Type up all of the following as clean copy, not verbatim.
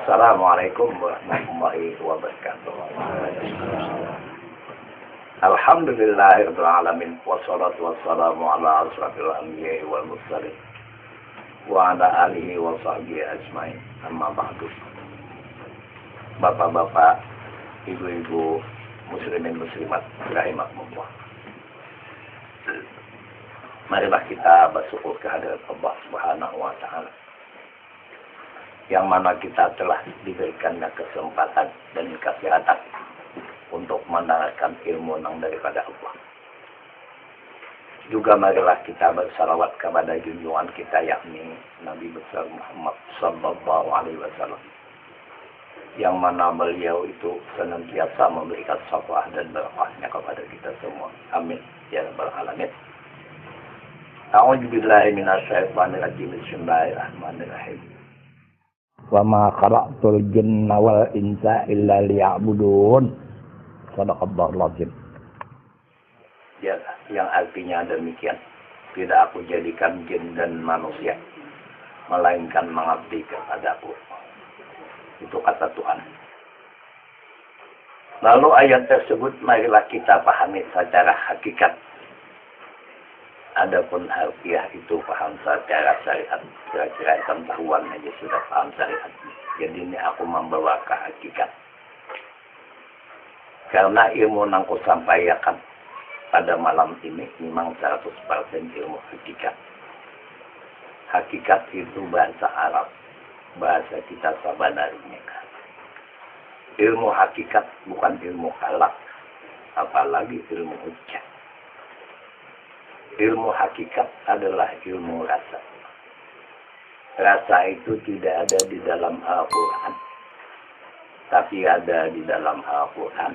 Assalamualaikum warahmatullahi wabarakatuh. Alhamdulillahirabbil alamin wassalatu wassalamu ala asyrafil anbiya'i wal mursalin wa ala alihi wa sahbihi ajmain. Amma ba'du. Bapak-bapak, ibu-ibu, muslimin muslimat rahimakumullah. Marilah kita bersyukur kehadirat Allah Subhanahu wa taala, yang mana kita telah diberikannya kesempatan dan kesehatan untuk mendengarkan ilmu yang daripada Allah. Juga marilah kita bersalawat kepada junjungan kita, yakni Nabi besar Muhammad sallallahu alaihi wasallam, yang mana beliau itu senantiasa memberikan syafaat dan berkahnya kepada kita semua. Amin ya rabbal alamin. A'udzubillahi minasyaitonir rajim. Bismillahirrahmanirrahim. Wa ma khalaqtul jinna wal insa illa liya'budun. Shadaqallahul azim. Ya, yang artinya demikian. Tidak aku jadikan jin dan manusia melainkan mengabdi kepadaku. Itu kata Tuhan. Lalu ayat tersebut marilah kita pahami secara hakikat. Adapun harfiah itu paham secara syariat. Kira-kira pengetahuan aja sudah paham syariat. Jadi ini aku membawa ke hakikat. Karena ilmu yang aku sampaikan pada malam ini memang 100% ilmu hakikat. Hakikat itu bahasa Arab. Bahasa kita sebenarnya. Ilmu hakikat bukan ilmu halak. Apalagi ilmu hujjah. Ilmu hakikat adalah ilmu rasa. Rasa itu tidak ada di dalam Al-Quran, tapi ada di dalam Al-Quran.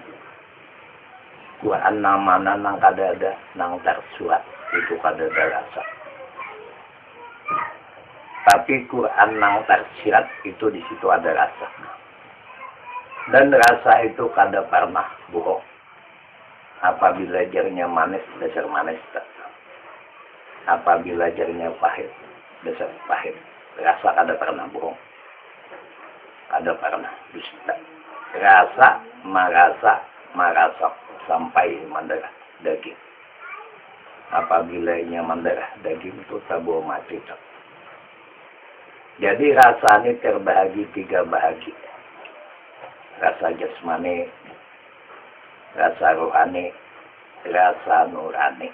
Quran nama nang kada ada nang tersuat itu kada ada rasa. Tapi Quran nang tersirat itu di situ ada rasa. Dan rasa itu kada pernah bohong. Apabila jarnya manis, dasar manis tak. Apabila jarinya pahit, dasar pahit. Rasa kada pernah bohong. Kada pernah dusta. Rasa, marasa sampai mendarah daging. Apabila nya mendarah daging itu tabu mati tak. Jadi rasa ini terbahagi 3 bahagi. Rasa jasmani, rasa rohani, rasa nurani.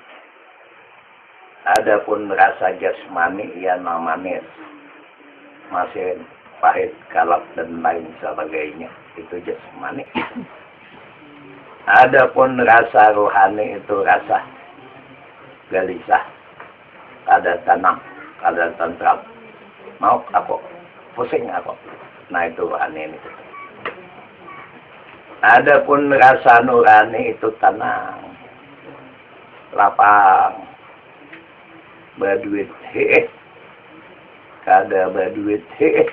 Adapun rasa jasmani yang manis, masih pahit, kalap dan lain sebagainya, itu jasmani. Adapun rasa rohani itu rasa gelisah, kada tenang, kada tentram. Mau aku, pusing aku. Nah itu rohani ini. Adapun rasa nurani itu tenang, lapang, baduit kada baduit sehat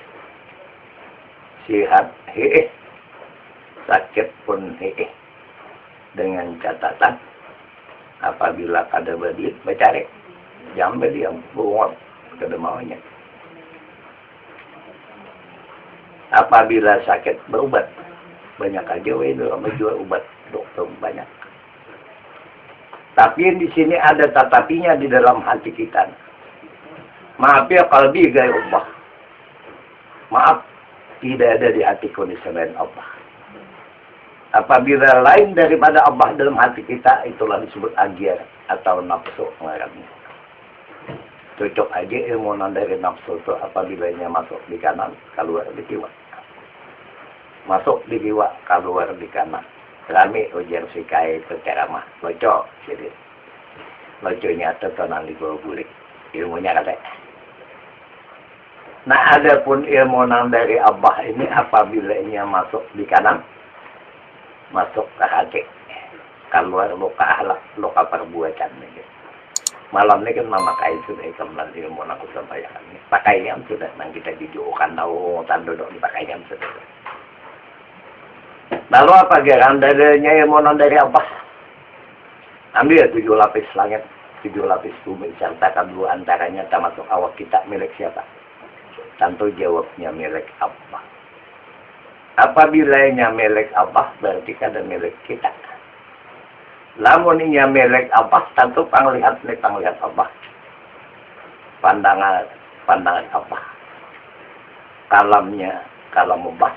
sakit pun dengan catatan apabila kada baduit bercari jam beli yang buang kada maunya. Apabila sakit berobat banyak aja itu menjual obat dokter banyak. Tapi di sini ada tatapinya di dalam hati kita. Maaf ya kalbi gaya Allah. Maaf, tidak ada di hatiku di selain Allah. Apabila lain daripada Allah dalam hati kita, itulah disebut agiar atau nafsu mengarangnya. Cocok aja ilmu dari nafsu itu apabila nya masuk di kanan, keluar di kiri. Masuk di kiri, keluar di kanan. Rami ujar sikai terceramah loco jadi loconya tertonang di bawah bulik ilmunya kata. Nah adapun ilmu nang dari Allah ini apabila ia masuk di kanan masuk ke hati keluar luka ahlak luka perbuatan ini. Malam ini kan memakai sudah kemudian ilmu nang aku sampaikan ini pakainya sudah nang kita dijukan tahu tanda dok dipakainya sudah. Lalu apa geran dadanya ilmu dari Allah? Ambil 7 lapis langit, 7 lapis bumi, sertakan 2 antaranya termasuk awak kita milik siapa? Tentu jawabnya milik Allah. Apabila nya milik Allah, berarti kada milik kita. Lamun nya milik Allah, tentu panglihat ni panglihat Allah. Pandangan Allah. Kalamnya kalam Allah.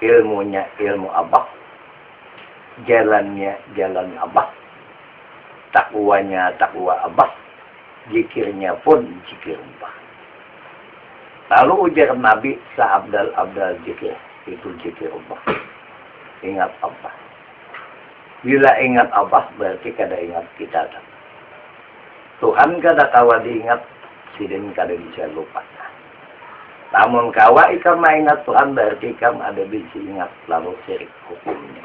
Ilmunya ilmu Allah. Jalannya jalan Allah. Takwanya takwa Allah. Zikirnya pun zikir Allah. Lalu ujar Nabi Abdal zikir. Itu zikir Allah. Ingat Allah. Bila ingat Allah berarti kada ingat kita. Tuhan kada kawa diingat. Sidin kada bisa lupa. Namun kawa ikam ingat Tuhan berarti ikam ada bisa ingat. Lalu syirik hukumnya.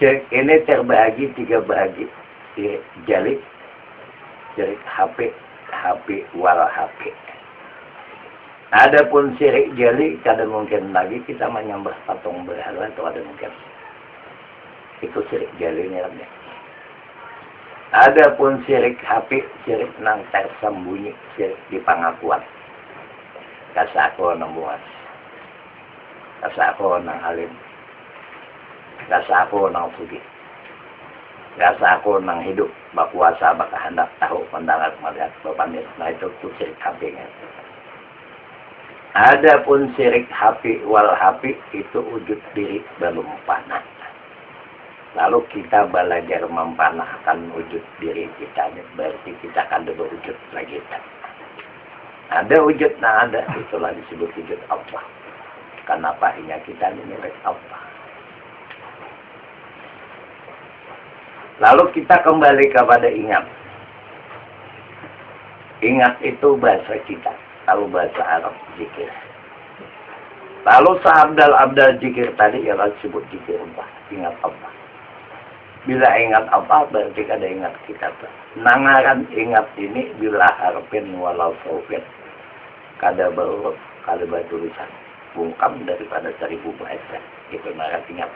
Syirik ini terbagi 3 bahagi. Syirik jalik. Syirik HP wal HP. Adapun syirik jali, kada mungkin lagi kita menyembah patung berhala atau ada mungkin. Itu syirik jali namanya. Adapun syirik HP, syirik nang tersembunyi, syirik di pengakuan. Kasako nang buas. Kasako nang alim. Kasako nang sugih. Kasako nang hidup, bakuasa, bakahandak, tahu, mendengar, melihat, bapamit. Nah itu syirik HP-nya. Adapun syirik HP wal HP itu wujud diri belum panah. Lalu kita belajar mempanahkan wujud diri kita, berarti kita akan berwujud lagi. Ada wujud, nah ada, itulah disebut wujud Allah. Kenapa ini kita milik Allah. Lalu kita kembali kepada ingat. Ingat itu bahasa kita. Lalu bahasa Arab zikir. Lalu seabdal zikir tadi ialah disebut zikir Allah. Ingat Allah. Bila ingat Allah berarti kada ingat kita. Nangaran ingat ini bila harfin walau saufin. Kada berurut, kada bertulisan. Bungkam daripada 1000 bahasa. Itu nangaran ingat.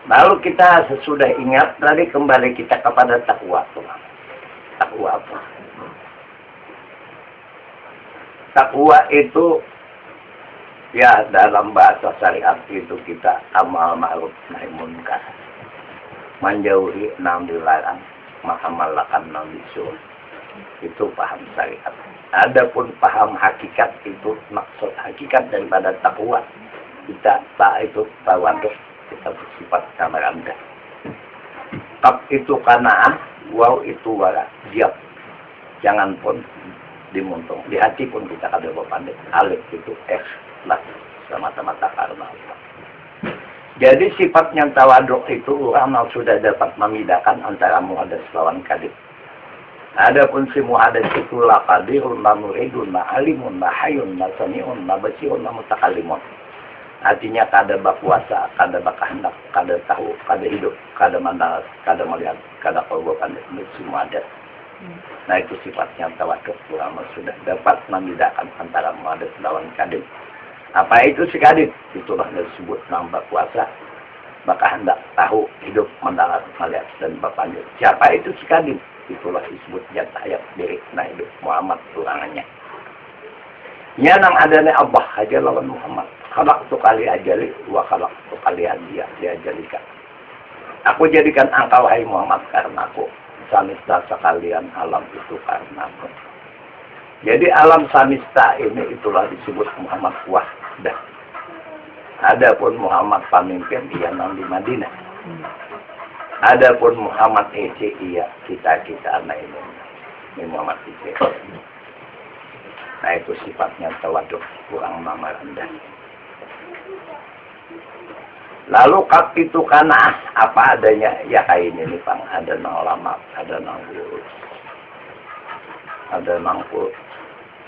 Lalu kita sesudah ingat, tadi kembali kita kepada takwa. Takwa apa? Takwa itu ya dalam bahasa syariat itu kita amal ma'ruf nahi munkar. Menjauhi enam dilarang, mengamalkan enam disuruh. Itu paham syariat. Adapun paham hakikat itu maksud hakikat daripada takwa. Kita tak itu tawaduk, kita bersifat kamar anda. Kap itu kana'ah, waw itu wara, diam. Jangan pun dimuntung. Di hati pun kita kada berpandai. Alif itu ikhlas semata-mata karena Allah. Jadi sifatnya tawaduk itu orang yang sudah dapat membedakan antara muhadas lawan kadib. Adapun si muhadas itu la qadirun, la muridun, la alimun, la hayun, la sami'un, la basirun, la mutakallimun. Artinya kada berkuasa, kada berkehendak, kada tahu, kada hidup, kada mandang, kada melihat, kada tahu berpandai. Itu semua ada. Nah itu sifatnya tawaduk. Ulama sudah dapat membedakan antara muhadas lawan kadib. Apa itu si kadib? Itulah disebut nambah kuasa. Maka hendak tahu, hidup, mendengar, melihat, dan berpanjang. Siapa itu si kadib? Itulah disebut jatah ayat diri. Nah hidup Muhammad turangannya. Ya nang adanya Allah aja lawan Muhammad. Khalaq tu kali ajali, wa khalaq tu kali dia ajalika. Aku jadikan engkau hai Muhammad karena aku. Samista sekalian alam itu karena aku. Jadi alam samista ini itulah disebut Muhammad wahdah. Adapun Muhammad pemimpin ia nang di Madinah. Adapun Muhammad Ece ia kita anak ini Muhammad Ece. Nah itu sifatnya tawaduk kurang nama rendah. Lalu kap itu karena apa adanya ya kayak ini nih Bang, ada nang lama, ada nang lurus, ada nang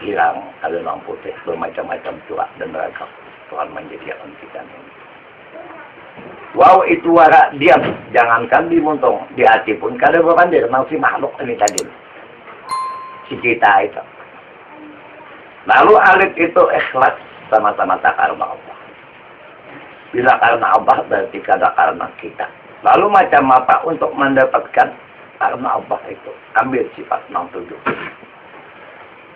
hilang, ada nang putih, bermacam-macam cuak dan ragam. Tuhan menyediakan kita ini. Wow itu wara diam, jangankan dimuntung, di hati pun kada berpandir, nang si makhluk ini tadi, si kita itu. Lalu alif itu ikhlas sama-sama karena Allah. Bila karena Allah berarti kada karena kita. Lalu macam apa untuk mendapatkan karena Allah itu? Ambil sifat 67.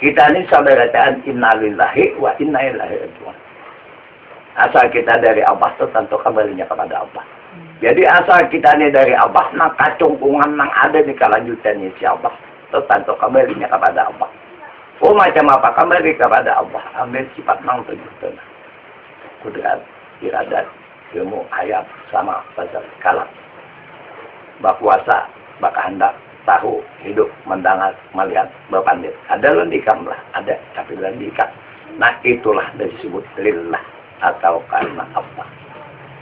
Kita ini sabarataan innalillahi wa inna ilaihi raji'un. Asal kita dari Allah itu tentu kembalinya kepada Allah. Jadi asal kita ini dari Allah, nang kacungkungan nang ada di kelanjutannya si Allah, itu tentu kembalinya kepada Allah. Oh macam apa kembali kepada Allah? Ambil sifat nang tujuh kudrat, iradat, ilmu, ayat, sama pasal kalam. Bakuasa, bakahandak, tahu, hidup, mendengar, melihat, berpandit. Ada lendikam lah, ada, tapi lendikam. Nah itulah disebut lillah atau karena Allah.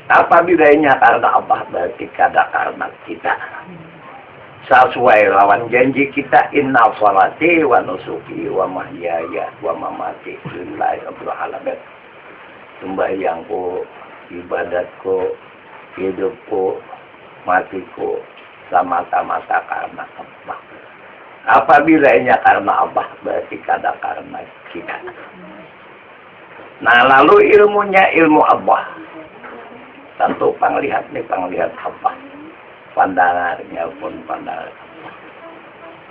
Apabila karena Allah berarti kada karena kita. Sesuai lawan janji kita, inna sholati wa nusuki wa mahyaya wa mamati lillahi rabbil alamin. Sembahyangku, ibadatku, hidupku, matiku sama-sama karena Allah. Apabila karena Allah berarti kada karena kita. Nah lalu ilmunya ilmu Allah. Tentu panglihat Allah. Pandangannya pun pandangan Allah.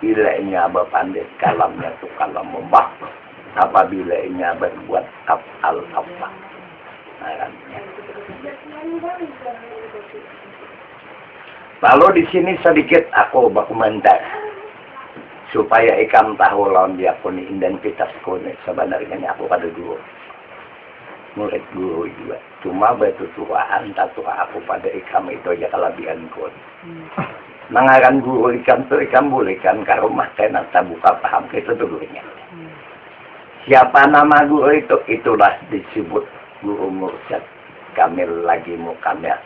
Bila berpandai kalamnya itu kalam Allah. Apabila berbuat af'al Allah. Lalu di sini sedikit aku berkomentar supaya ikam tahu lawan dia kuni identitasku nih. Sebenarnya aku pada guru. Murid guru juga. Cuma bertutuhan tatuha aku pada ikam itu aja kelebihanku. Mengaran guru ikam tuh ikam bolehkan ke rumah kena buka paham itu dulunya. Siapa nama guru itu? Itulah disebut guru mursyid kamil lagi mukamil.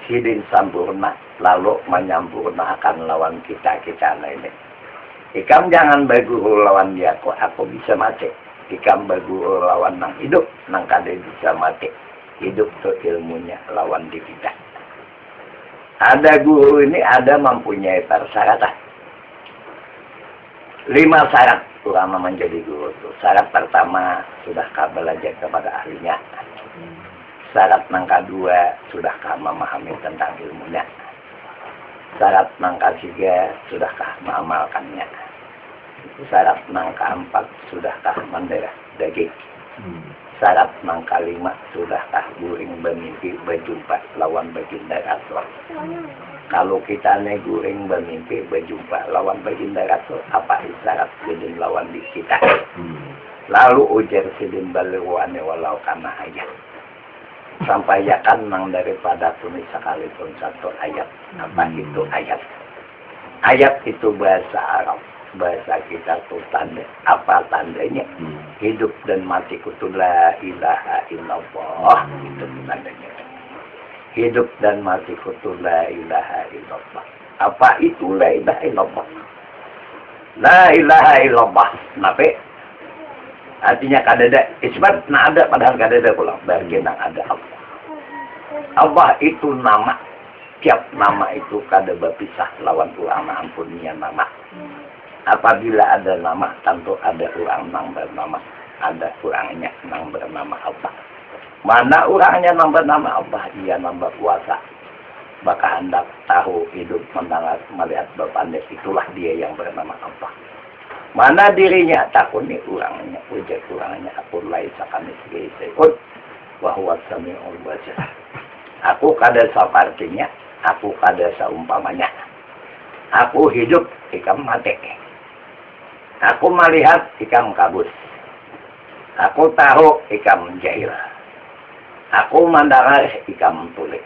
Sidin sempurna lalu menyempurnakan lawan kita lainnya. Ikam jangan berguru lawan dia kok aku bisa mati. Ikam berguru lawan nang hidup, nang kada bisa mati. Hidup tuh ilmunya lawan di kita. Ada guru ini ada mempunyai persyaratan. 5 syarat orang menjadi guru itu. Syarat pertama sudahkah belajar kepada ahlinya. Syarat nang kedua sudahkah memahami tentang ilmunya. Syarat nang ketiga sudahkah mengamalkannya. Syarat nang keempat sudahkah mendarah daging. Syarat nang kelima sudahkah guring bermimpi berjumpa lawan baginda Rasul. Kalau kita guring bermimpi berjumpa lawan baginda Rasul, apa syarat sidin lawan di kita? Lalu ujar sidin baliwane walau kana ayat. Sampaikan nang daripada tulis sekalipun satu ayat. Apa itu ayat? Ayat itu bahasa Arab. Bahasa kita tuh tanda. Apa tandanya? Hidup dan matiku tuh la ilaha illallah. Itu tandanya. Hidup dan matiku tuh la ilaha illallah. Apa itu la ilaha illallah? La ilaha illallah. Kenapa? Artinya kadada. Isbat nah ada padahal kadada pula. Bagian ada Allah. Allah itu nama. Tiap nama itu kada berpisah lawan ulama ampunnya nama. Apabila ada nama, tentu ada orang nang bernama. Ada orangnya nang bernama Allah. Mana orangnya nang bernama Allah? Ia nang berkuasa. Maka hendak tahu, hidup, mendengar, melihat, berpandai. Itulah dia yang bernama Allah. Mana dirinya? Takut nih orangnya. Ujar orangnya. Aku laisa kamitslihi syai'un wa huwas sami'ul basir. Aku kada sepertinya. Aku kada seumpamanya. Aku hidup, ikam mati. Aku melihat, ikam kabus. Aku tahu, ikam jahil. Aku mendengar, ikam tulis.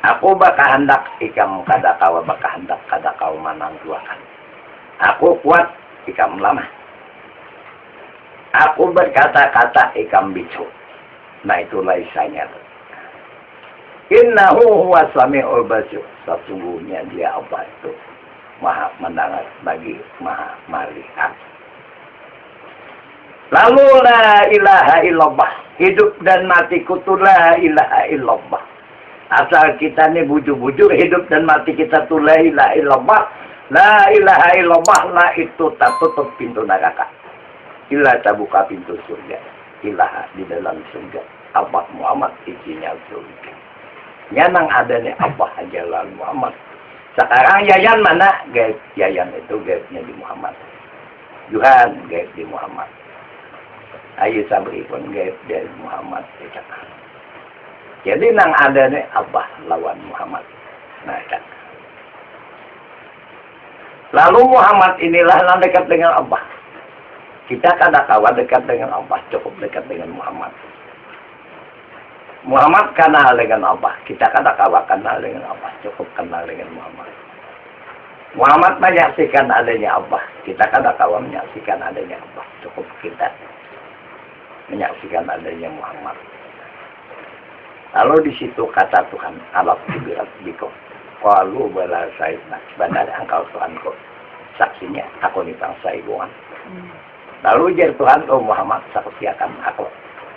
Aku bakahandak, ikam kada kawa bakahandak, kada kau manangguakan. Aku kuat, ikam lemah. Aku berkata-kata, ikam bicu. Nah itulah isanya. Innahu huwa sami'ul basir. Sesungguhnya dia Allah itu maha mendengar bagi maha melihat. Lalu la ilaha illallah. Hidup dan matiku itu la ilaha illallah. Asal kita ini bujur-bujur hidup dan mati kita itu la ilaha illallah. La ilaha illallah. La itu tak tutup pintu neraka. Illa tak buka pintu surga. Ilaha di dalam surga. Allah Muhammad isinya surga. Nyanang adanya Allah aja lalu Muhammad. Sekarang yayan mana? Gaib. Yayan itu gaibnya di Muhammad. Tuhan gaib di Muhammad. Ayu sabri pun gaib dari Muhammad. Jadi nang ada nih Abah lawan Muhammad. Nah, kan. Lalu Muhammad inilah yang dekat dengan Abah. Kita kada kawan dekat dengan Abah, cukup dekat dengan Muhammad. Muhammad kenal dengan Abah, kita kada kawan kenal dengan Abah, cukup kenal dengan Muhammad. Muhammad menyaksikan adanya Abah, kita kada kawan menyaksikan adanya Abah, cukup kita menyaksikan adanya Muhammad. Lalu di situ kata Tuhan, Allah birat biko. Walu bala sayyidina, benar engkau Tuhanku. Saksinya, aku ni bangsa ibuan. Lalu jar Tuhan, oh Muhammad, saksiakan aku.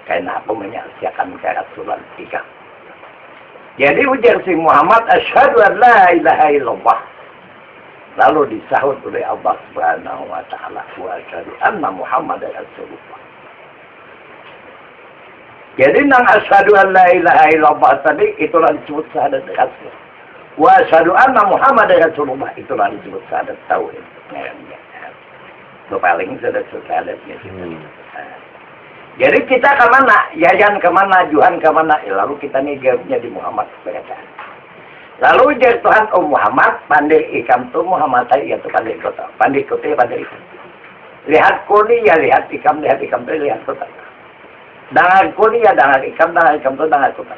Karena aku menyaksikan ke Rasulullah tiga. Jadi ujar si Muhammad, asyhadu an la ilaha illallah. Lalu disahut oleh Allah Subhanahu wa taala, wa asyhadu anna Muhammad Rasulullah. Jadi nang asyhadu an la ilaha illallah tadi itulah disebut syahadat Rasul. Wa asyhadu anna Muhammad Rasulullah itulah disebut syahadat tauhid. Itu paling sudah syahadatnya. Jadi kita kemana? Yayan kemana? Juhan kemana? Lalu kita nih jawabnya di Muhammad. Lalu jadi Tuhan, oh Muhammad, pandai ikam tu Muhammad tadi ya tu pandai kota. Pandai kota, pandai ikam. Lihat kuni ya lihat ikam tu lihat kota. Dangan kuni ya dangan ikam tu dangan kota.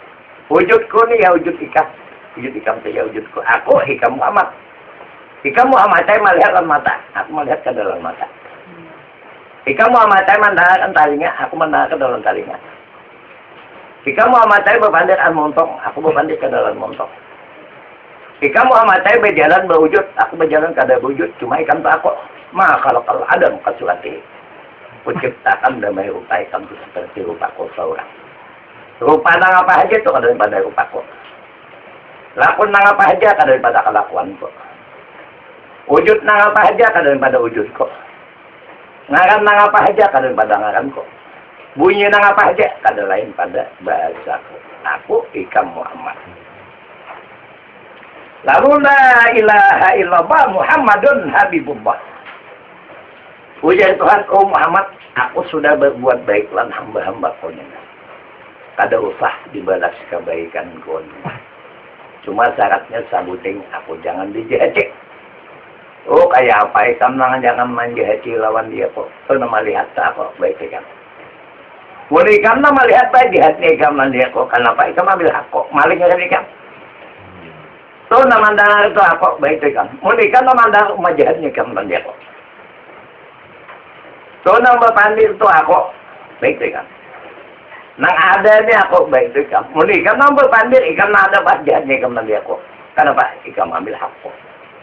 Wujud kuni ya wujud ikam. Wujud ikam tu ya wujudku. Aku ikam Muhammad. Ikam Muhammad saya melihat dalam mata. Aku melihat ke dalam mata. Ikam Muhammad saya mendengarkan talinya. Aku mendengarkan dalam talinya. Ikam Muhammad saya berpandiran montong. Aku berpandir ke dalam montong. Ikam Muhammad saya berjalan berwujud. Aku berjalan ke dalam wujud. Cuma ikam tu aku. Kalau Adam kesulati. Kuciptakan damai rupa ikam tu seperti rupaku seorang. Rupa nang apa aja tu daripada rupaku. Lakon nang apa aja daripada kelakuanku. Wujud nang apa aja daripada wujudku. Ngaran nang apa aja daripada ngaranku. Bunyi nang apa aja kada lain pada bahasaku. Aku ikam Muhammad. Lalu la ilaha illallah Muhammadun Habibullah. Ujar Tuhan, oh Muhammad, aku sudah berbuat baik lan hamba-hamba kau ini. Kada usah dibalas kebaikan kau ini. Cuma syaratnya sabuting aku jangan dijajik. Oh kayak apa ikam jangan menjahati lawan dia kok. Itu nama lihat apa baik ikam. Mulai ikam nama lihat baik jahatnya ikam lawan dia kok. Kenapa ikam ambil hak kok? Maling kan ikam. Itu nama dengar itu aku baik ikam. Mulai ikam nama dengar rumah jahatnya ikam lawan dia kok. Itu nama pandir itu aku baik ikam. Nang ada ni aku baik ikam. Mulai ikam nama pandir ikam nak ada pas jahatnya ikam lawan dia kok. Kenapa ikam ambil hak kok?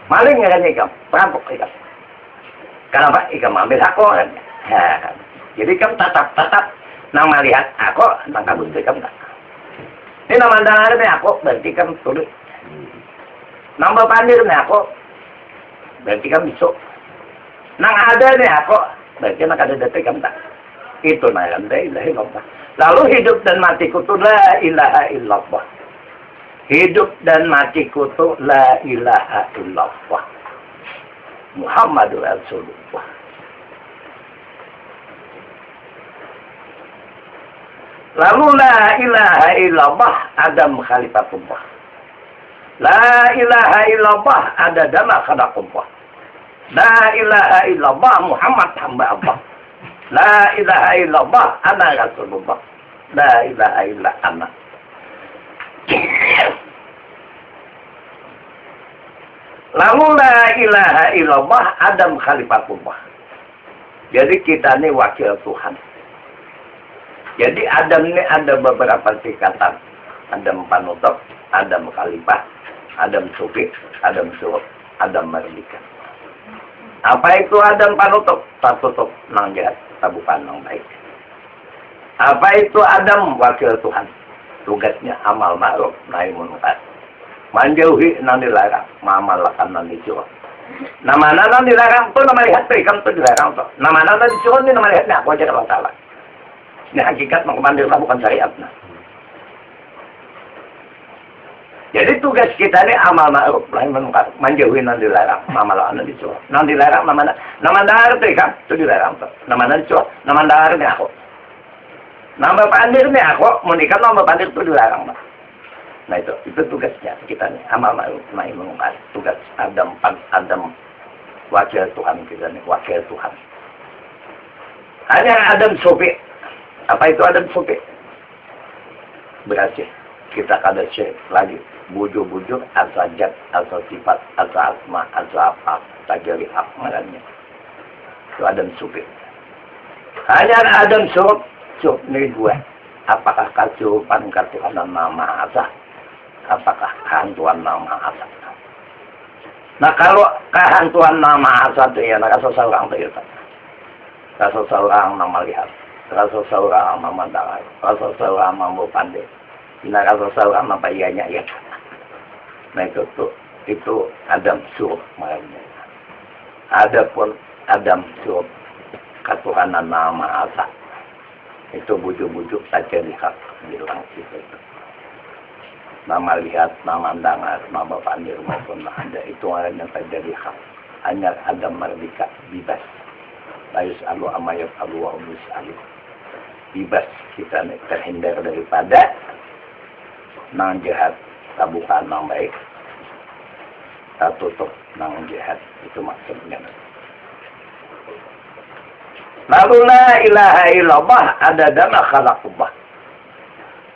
Maling kan ikam, perampok ikam. Kenapa ikam ambil aku kan? Jadi ikam tatap nang melihat aku nang kabut ikam tak. Ini nama dengar ni aku berarti ikam tulis. Nang berpandir ni aku berarti ikam besok. Nang ada ni aku berarti nak ada detik ikam tak. Itu nama la ilaha illallah. Lalu hidup dan matiku tu la ilaha illallah. Hidup dan matiku tu la ilaha illallah. Muhammadur Rasulullah. Lalu la ilaha illallah Adam Khalifatullah. La ilaha illallah ada dama khadaqullah. La ilaha illallah Muhammad hamba Allah. La ilaha illallah ana Rasulullah. La ilaha illa ana. Lalu la ilaha illallah Adam Khalifatullah. Jadi kita ini wakil Tuhan. Jadi Adam ini ada beberapa tingkatan. Adam panutup, Adam Khalifah, Adam Sufi, Adam Suruh, Adam Merdeka. Apa itu Adam panutup? Tertutup nang jahat, tabukan nang baik. Apa itu Adam wakil Tuhan? Tugasnya amal ma'ruf nahi munkar. Menjauhi nang dilarang, mengamalkan nang disuruh. Nama nang dilarang tu nama lihat ikam tu dilarang tu. Nama nang disuruh ni nama lihatnya aku aja kalau salah. Ini hakikat mengkomandirlah bukan syariat. Jadi tugas kita ini amal ma'ruf nahi munkar, menjauhi yang dilarang, amal anu disuruh. Yang dilarang nama dahar itu kan, itu dilarang tuh. Nama disuruh, nama dahar ini aku. Nama pandir ini aku, menikah nama pandir itu dilarang. Nah itu tugasnya kita nih, amal ma'ruf nahi munkar. Tugas Adam wakil Tuhan kita nih, wakil Tuhan. Hanya Adam Sofi. Apa itu Adam Sofi? Berhasil. Kita kada syekh lagi. Bujuk-bujuk asa jat, asa sifat, asa asma, asa apa, tajari hak marahnya. Itu Adam Sofi. Hanya Adam Sofi ini dua. Apakah kasurupan Tuhanan nama asa? Apakah kehantuan nama asa? Nah kalau kehantuan nama asa itu ya, rasa seorang itu ya. Rasa seorang nama lihat. Rasa seorang nama dengar. Rasa seorang mampu pandai. Nah rasa seorang nama ianya ya. Nah itu Adam Surah makanya. Adapun Adam Surah ketuhanan nama asa. Itu bujuk-bujuk saja lihat bilang itu. Nama lihat, nama dengar, nama pandai maupun ada itu hanya terjadi hak. Hanya Adam merdeka, bebas. Layus alu amayat alu wa umus alu. Bebas kita terhindar daripada nang jahat, tabukan nang baik. Tak tutup nang jahat, itu maksudnya. Lalu la ilaha illallah ada dana khalaqubah.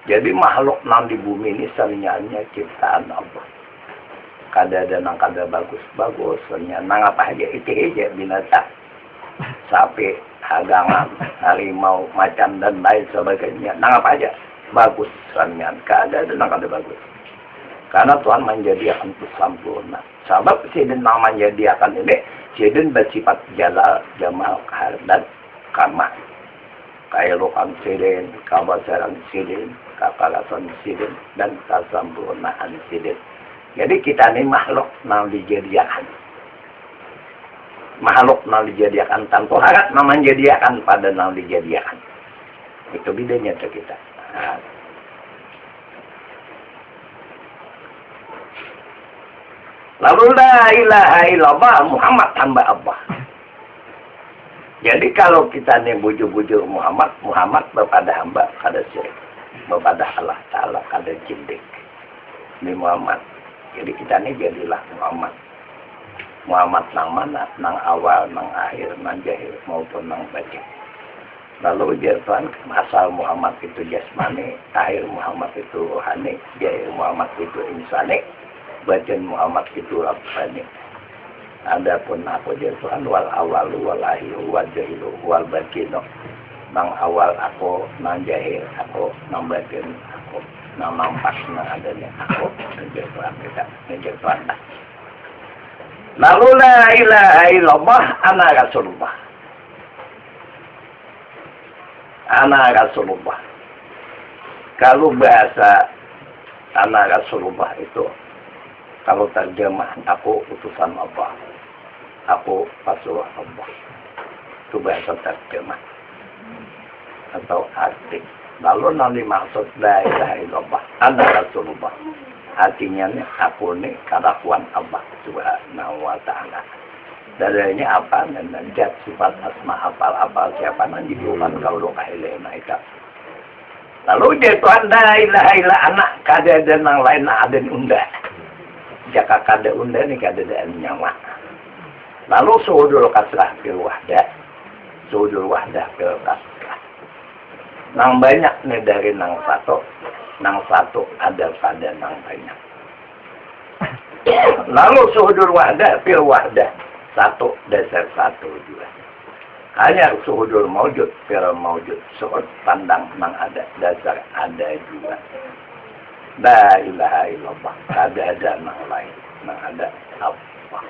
Jadi makhluk nang di bumi ini sebenarnya ciptaan Allah. Kada ada nang kada bagus-bagus. Nang apa aja itu aja binatang. Sapi, hadangan, harimau, macan dan lain sebagainya. Nang apa aja bagus sebenarnya. Kada ada nang kada bagus. Karena Tuhan menjadikan itu sempurna. Sebab sidin nang menjadikan ini sidin bersifat jalal, jamal, kahar dan kamar. Kailukan sidin, kabasaran sidin, kakalasan sidin, dan kesempurnaan sidin. Jadi kita ini makhluk yang dijadikan. Makhluk yang dijadikan tanpa harap yang menjadikan pada yang dijadikan. Itu bedanya ke kita. Nah. Lalu la ilaha illallah Muhammad hamba Allah. Jadi kalau kita nih bujuk-bujuk Muhammad kepada hamba kada syirik, kepada Allah Ta'ala kada jindik. Ini Muhammad. Jadi kita nih jadilah Muhammad. Muhammad nang mana, nang awal, nang akhir, nang jahil maupun nang batin. Lalu Tuhan asal Muhammad itu jasmani, akhir Muhammad itu rohani, jahil Muhammad itu insani, batin Muhammad itu rabbani. Adapun aku Tuhan wal awalu wal akhiru wal jahilu wal batinu. Nang awal aku, nang jahil aku, nang batin aku, nang nampak nang adanya aku, Tuhan kita, Tuhan. Lalu la ilaha illallah ana Rasulullah. Ana Rasulullah. Kalau bahasa ana Rasulullah itu, kalau terjemah aku utusan Allah. Aku Rasulullah Allah. Itu bahasa terjemah. Atau arti. Lalu nanti maksud la ilaha illallah ana Rasulullah. Artinya nih aku nih kelakuan Allah Subhanahu wa ta'ala. Dari apa? Dan jat sifat asma apal siapa nanti diulang kalau kahilena itu. Lalu dia Tuhan la ilaha illa anak kada ada nang lain ada unda. Jaka kada unda ni kada ada nyawa. Lalu suhudul kasrah fil wahdah. Suhudul wahdah fil kasrah. Nang banyak nih dari nang satu. Nang satu ada pada nang banyak. Lalu suhudul wahdah fil wahdah. Satu dasar satu juga. Hanya suhudul maujud fil maujud. Suhud pandang nang ada dasar ada juga. La ilaha illallah. Ada nang lain. Nang ada Allah.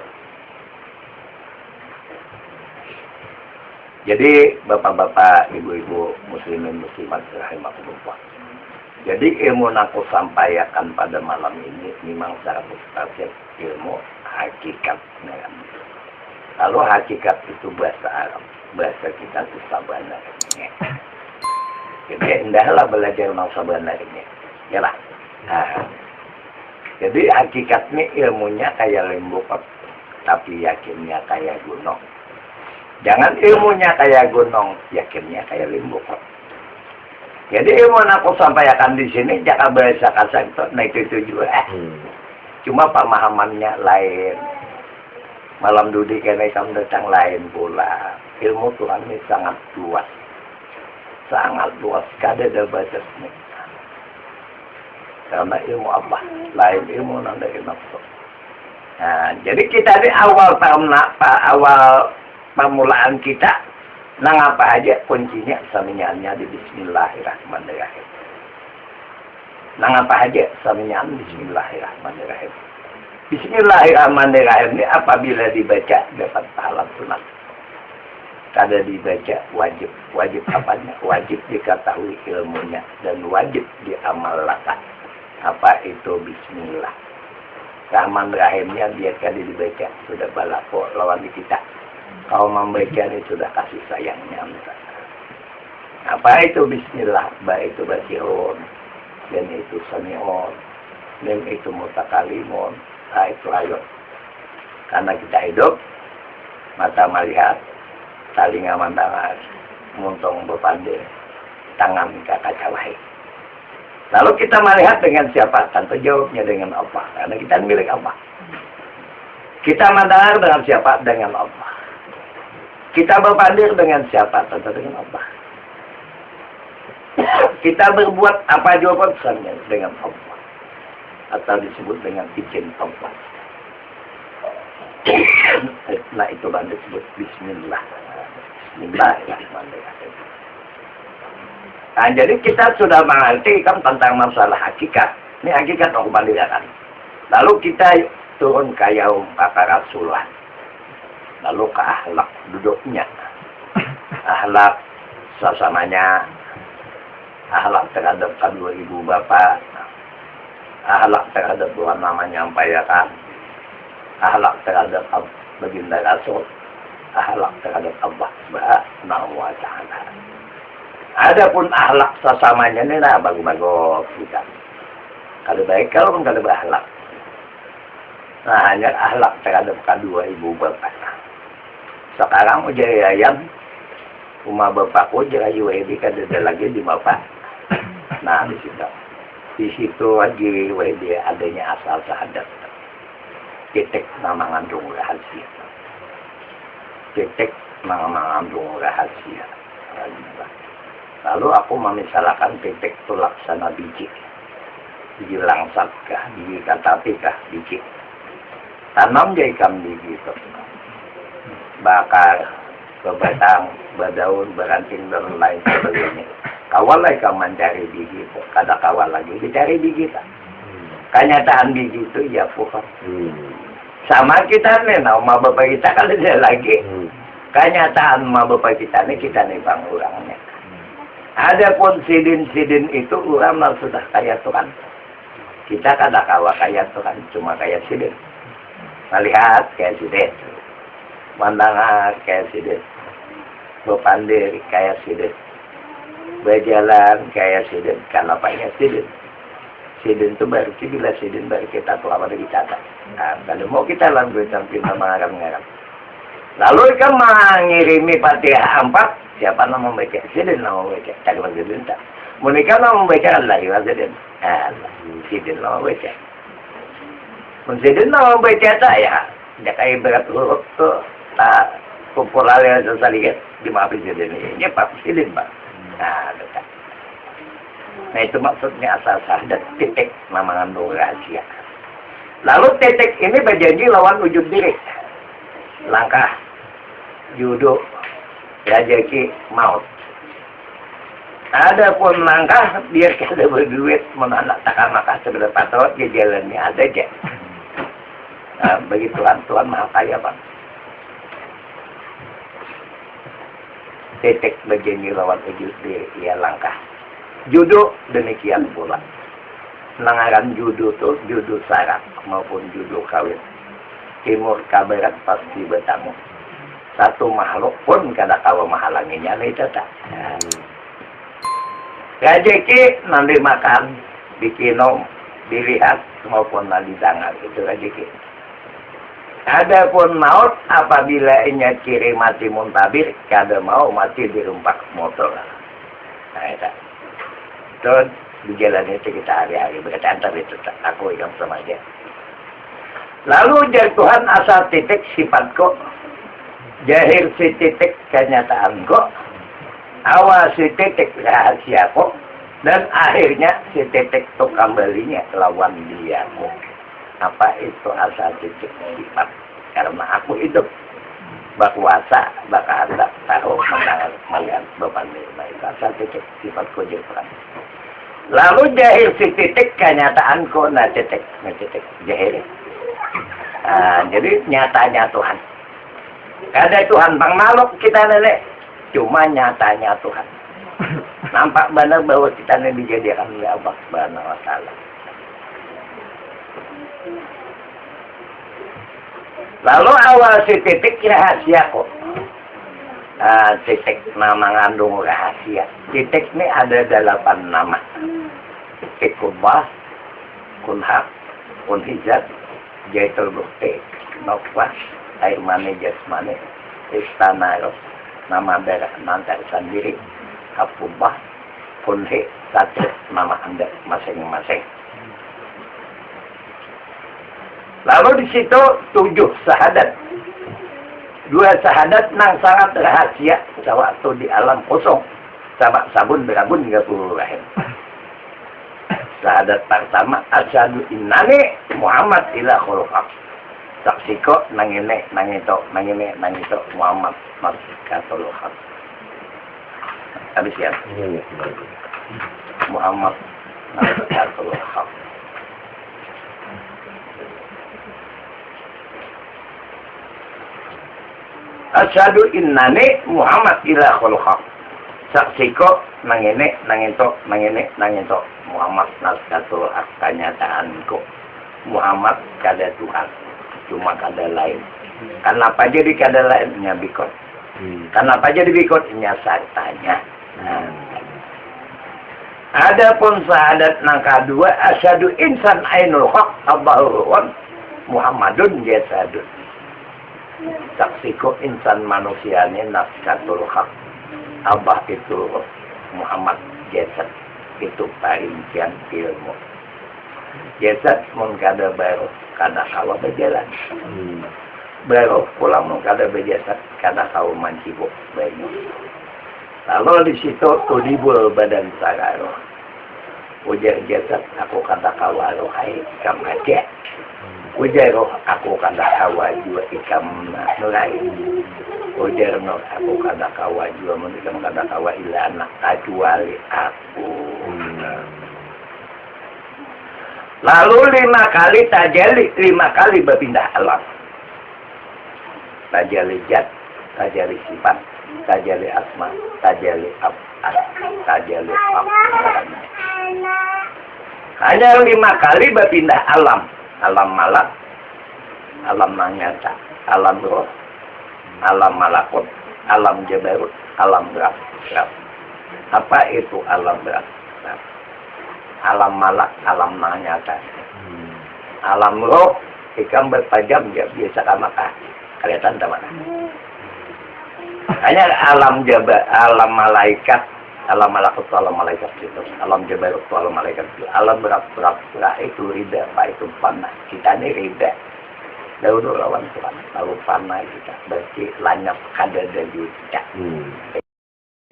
Jadi bapak-bapak, ibu-ibu muslimin muslimat rahimakumullah. Jadi ilmu yang aku sampaikan pada malam ini memang secara mustahil ilmu hakikat. Kalau hakikat itu bahasa Arab, bahasa kita itu sebenarnya. Jadi hendaklah belajar yang sebenarnya. Yalah. Nah, Jadi hakikatnya ilmunya kayak lembu pot, tapi yakinnya kayak gunung. Jangan ilmunya kayak gunung, yakinnya kayak lembu pot. Jadi ilmu aku sampaikan di sini jangan bahasa kasar itu juga. Cuma pemahamannya lain. Malam dudi kena kamu datang lain pula. Ilmu Tuhan ini sangat luas. Sangat luas. Kada ada batasnya. Karena ilmu Allah. Lain ilmu nanda ilmu. Nah, jadi kita ini awal permulaan kita. Nah, apa aja kuncinya saminyannya di Bismillahirrahmanirrahim. Nah, apa aja saminyan Bismillahirrahmanirrahim. Bismillahirrahmanirrahim ini apabila dibaca dapat pahala sunat. Kada dibaca wajib. Wajib apanya? Wajib diketahui ilmunya dan wajib diamalkan. Apa itu Bismillah? Rahman-Rahimnya biar kada dibaca sudah balako lawan di kita. Kalau membaca ini sudah kasih sayangnya. Apa itu Bismillah? Baik itu basirun, dan itu sami'un, dan itu mutakalimun. Nah, itu ayat. Karena kita hidup, mata melihat, talinga mandangan, muntung berpandai, tangan kakak cawai. Lalu kita melihat dengan siapa? Tentu jawabnya dengan Allah. Karena kita milik Allah. Kita mendengar dengan siapa? Dengan Allah. Kita berpandir dengan siapa? Tentu dengan Allah. Kita berbuat apa jawaban dengan Allah. Atau disebut dengan izin Allah. Nah itu kan disebut Bismillah. Bismillahirrahmanirrahim. Nah jadi kita sudah mengerti kan tentang masalah hakikat. Ini hakikat aku bandingkan. Lalu kita turun ke yaum para Rasulullah. Lalu ke akhlak duduknya. Akhlak sesamanya. Akhlak terhadap kedua ibu bapak. Akhlak terhadap Tuhan namanya menyampaikan. Akhlak terhadap baginda Rasul. Akhlak terhadap Allah Subhanahu wa ta'ala. Adapun akhlak sesamanya ini lah bagus-bagus kita. Kalau baik kalau pun kalau berakhlak. Nah hanya akhlak terhadap kedua ibu bapak. Sekarang ujar ayam, rumah bapakku jadi WD kada ada lagi di bapak. Nah di situ lagi WD adanya asal syahadat. Titik nama ngandung rahasia. Titik nama ngandung rahasia. Lalu aku memisalkan titik itu laksana biji. Biji langsat kah, biji katapi kah, biji. Tanam jaikan biji itu. Bakar, berbatang, berdaun, beranting, dan lain sebagainya. Kawal lagi kamu mencari biji itu. Kada kawal lagi, dicari biji tak. Kenyataan biji itu ya bukan. Sama kita nih, nama bapak kita kalau dia lagi. Kenyataan nama bapak kita nih, kita nih bang orangnya. Adapun sidin-sidin itu orang sudah kaya Tuhan. Kita kada kawa kaya Tuhan, cuma kaya sidin. Melihat kaya sidin. Mandangan kayak sidin, berpandir kayak sidin, berjalan kayak sidin, karena apanya sidin. Sidin itu baru bila sidin baru kita telah dicatat. Nah, kalau mau kita lanjut sampai mengarang-ngarang. Lalu kan mengirimi Fatihah 4, siapa nama membaca? Sidin nama membaca, tak ada sidin tak. Menikah nama membaca Allah ya sidin. Sidin nama membaca. Sidin nama membaca tak ya. Dia kayak berat huruf tuh. Tak populer sekali di maafin sidin ini Pak Sidin Pak. Nah, dekat. Nah itu maksudnya asal syahadat titik nama ngandung rahasia. Lalu titik ini berjanji lawan wujud diri. Langkah, judo, rajaki, maut. Adapun langkah biar kita berduit menanak takkan maka sebelah patut di jalannya ada aja. Nah, bagi Tuhan maha kaya Pak. Titik berjanji lawan wujud diri, ya langkah. Judo demikian pula. Langaran judo itu judo syarat maupun judo kawin. Timur ke barat pasti bertemu. Satu makhluk pun kada kawa menghalanginya itu tak. Rajeki nanti makan, bikinom, dilihat maupun didengar, itu rezeki. Adapun maut apabila inya ciri mati muntabir, kada mau mati di rumpak motor. Nah, itu dijalani kita hari-hari, berarti antar itu aku yang sama dia. Lalu jar Tuhan asal titik sifatku, jahir si titik kenyataanku, awal si titik rahasiaku, dan akhirnya si titik itu kembalinya lawan diaku. Apa itu asal titik sifat? Karena aku hidup, berkuasa, berkehendak, taruh, menangan, melihat, berbanding, itu asal titik sifat kehidupan. Lalu jahil si titik kenyataanku, nah titik jahil. Nah, jadi nyatanya Tuhan. Ada Tuhan bang makhluk kita nenek, cuma nyatanya Tuhan. Nampak benar bahwa kita ini dijadikan oleh Allah Subhanahu wa Ta'ala. Lalu awal si titik rahasia kok. Titik nama mengandung rahasia. Titik ini ada 8 nama. Titik kubah, kunhak, kunhijat, jaitul bukti, nokwas, air mani, jasmani, istana, nama daerah nantar sendiri, kapubah, kunhi, satu nama anda masing-masing. Lalu di situ 7 syahadat. 2 syahadat nang sangat rahasia sewaktu di alam kosong. Sabak sabun berabun 30 rahim. Syahadat pertama asyhadu innani Muhammad ila khuluqak. Saksiko nang ini nang itu Muhammad markatul haq. Habis ya. Muhammad markatul haq. Asyhadu innani Muhammad ila khuluqak. Saksiko nang ini itu Muhammad naskatul haq, kenyataanku. Muhammad kada Tuhan, cuma kada lain. Kenapa jadi kada lainnya bikot? Kenapa jadi bikot? Nya sartanya. Adapun syahadat nang kedua asyhadu insan ainul haq Allahun Muhammadun jasadun. Saksiku insan manusianya naskatul haq. Abah itu Muhammad jasad, itu parincian ilmu. Jasad mun kada baru kada kawa berjalan. Baru pulang mun kada berjasad kada kawa mancibuk banyu. Lalu di situ tudibul badan sagaro. Ujar jasad aku kada kawa rohai kam aja. Ujar roh aku kada kawa jua ikam nulai. Ujar roh aku kada kawa jua ikam kada kawa ila anak kecuali aku. Lalu 5 kali tajali, 5 kali berpindah alam. Tajali jat, tajali sifat, tajali asma, tajali af'al, tajali af'al. Hanya 5 kali berpindah alam. Alam malak, alam nyata, alam roh, alam malakut, alam jabarut, alam berat. Apa itu alam berat? Alam malak, alam nyata. Alam roh, ikan bertajam ya biasa kamaka. Kelihatan tak mana? Hanya alam jabar, alam malaikat, alam malakut, alam malaikat itu. Alam jabarut, alam malaikat itu. Alam berat itu rida, apa itu panah. Kita ini rida. Dahulu lawan Tuhan, lalu panah kita. Berarti lanyap kada dari kita.